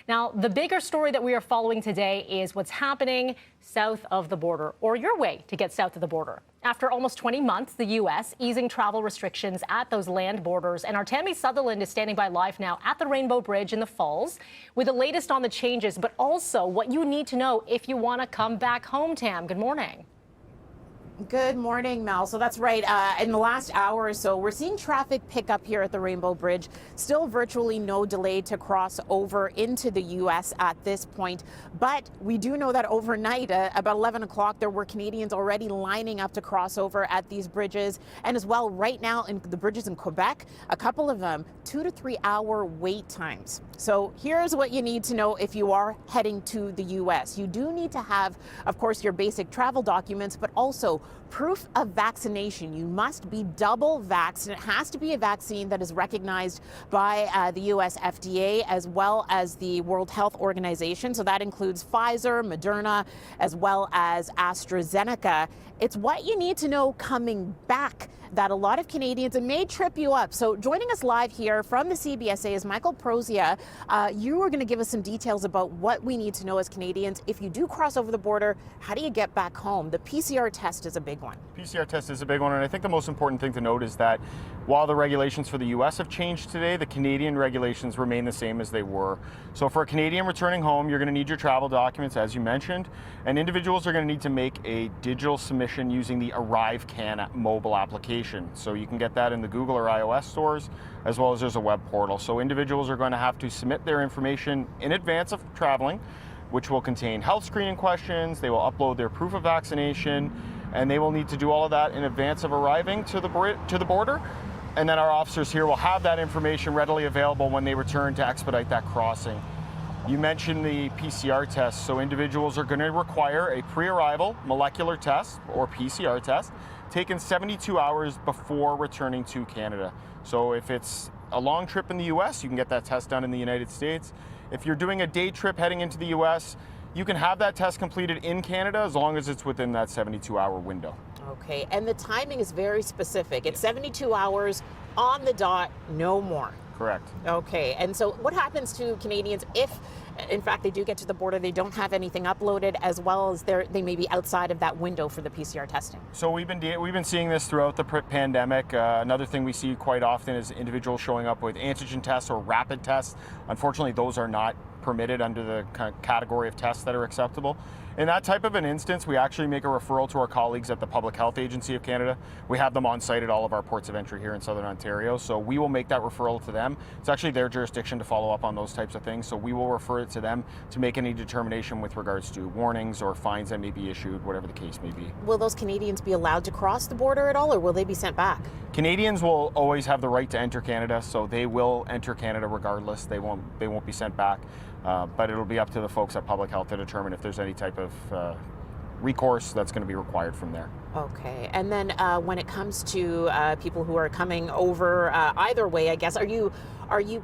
Now, the bigger story that we are following today is what's happening south of the border, or your way to get south of the border. After almost 20 months, the U.S. easing travel restrictions at those land borders. And our Tammie Sutherland is standing by live now at the Rainbow Bridge in the Falls with the latest on the changes, but also what you need to know if you want to come back home, Tam. Good morning. Good morning, Mel. So that's right. In the last hour or so, we're seeing traffic pick up here at the Rainbow Bridge. Still virtually no delay to cross over into the U.S. at this point. But we do know that overnight, about 11 o'clock, there were Canadians already lining up to cross over at these bridges. And as well, right now in the bridges in Quebec, a couple of them, 2 to 3 hour wait times. So here's what you need to know if you are heading to the U.S. You do need to have, of course, your basic travel documents, but also proof of vaccination. You must be double vaccinated. It has to be a vaccine that is recognized by the U.S. FDA as well as the World Health Organization. So that includes Pfizer, Moderna, as well as AstraZeneca. It's what you need to know coming back that a lot of Canadians, it may trip you up. So joining us live here from the CBSA is Michael Prozia. You are going to give us some details about what we need to know as Canadians. If you do cross over the border, how do you get back home? The PCR test is a big one. PCR test is a big one, and I think the most important thing to note is that while the regulations for the U.S. have changed today, the Canadian regulations remain the same as they were. So for a Canadian returning home, you're going to need your travel documents, as you mentioned, and individuals are going to need to make a digital submission using the ArriveCan mobile application. So you can get that in the Google or iOS stores, as well as there's a web portal. So individuals are going to have to submit their information in advance of traveling, which will contain health screening questions. They will upload their proof of vaccination, and they will need to do all of that in advance of arriving to the border. And then our officers here will have that information readily available when they return to expedite that crossing. You mentioned the PCR test, so individuals are going to require a pre-arrival molecular test, or PCR test, taken 72 hours before returning to Canada. So if it's a long trip in the US, you can get that test done in the United States. If you're doing a day trip heading into the US, you can have that test completed in Canada as long as it's within that 72-hour window. Okay, and the timing is very specific. It's 72 hours on the dot, no more. Correct. Okay, and so what happens to Canadians if, in fact, they do get to the border, they don't have anything uploaded, as well as they may be outside of that window for the PCR testing? So we've been seeing this throughout the pandemic. Another thing we see quite often is individuals showing up with antigen tests or rapid tests. Unfortunately, those are not permitted under the category of tests that are acceptable. In that type of an instance, we actually make a referral to our colleagues at the Public Health Agency of Canada. We have them on site at all of our ports of entry here in Southern Ontario, so we will make that referral to them. It's actually their jurisdiction to follow up on those types of things, so we will refer it to them to make any determination with regards to warnings or fines that may be issued, whatever the case may be. Will those Canadians be allowed to cross the border at all, or will they be sent back? Canadians will always have the right to enter Canada, so they will enter Canada regardless. They won't be sent back. But it'll be up to the folks at Public Health to determine if there's any type of recourse that's going to be required from there. Okay, and then when it comes to people who are coming over either way, I guess, are you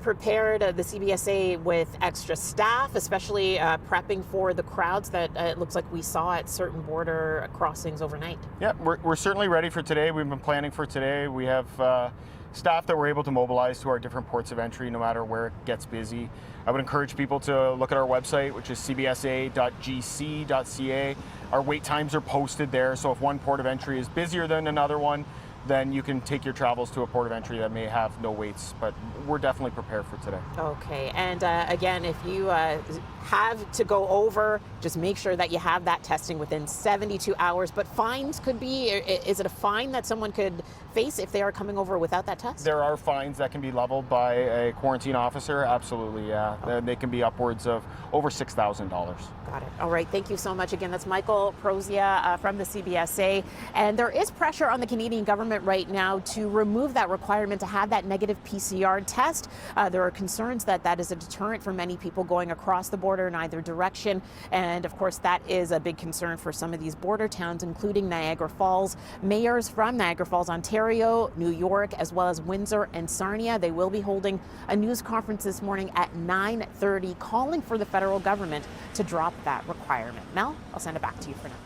prepared, the CBSA, with extra staff, especially prepping for the crowds that it looks like we saw at certain border crossings overnight? Yeah, we're certainly ready for today. We've been planning for today. We have staff that we're able to mobilize to our different ports of entry no matter where it gets busy. I would encourage people to look at our website, which is cbsa.gc.ca. Our wait times are posted there, so if one port of entry is busier than another one, then you can take your travels to a port of entry that may have no waits, but we're definitely prepared for today. Okay, and again, if you have to go over, just make sure that you have that testing within 72 hours, but fines could be, is it a fine that someone could face if they are coming over without that test? There are fines that can be leveled by a quarantine officer, absolutely, yeah. Okay. They can be upwards of over $6,000. Got it. All right, thank you so much. Again, that's Michael Prozia from the CBSA, and there is pressure on the Canadian government right now to remove that requirement to have that negative PCR test. There are concerns that that is a deterrent for many people going across the border in either direction, and of course that is a big concern for some of these border towns, including Niagara Falls. Mayors from Niagara Falls, Ontario, New York, as well as Windsor and Sarnia, they will be holding a news conference this morning at 9:30, calling for the federal government to drop that requirement. Mel, I'll send it back to you for now.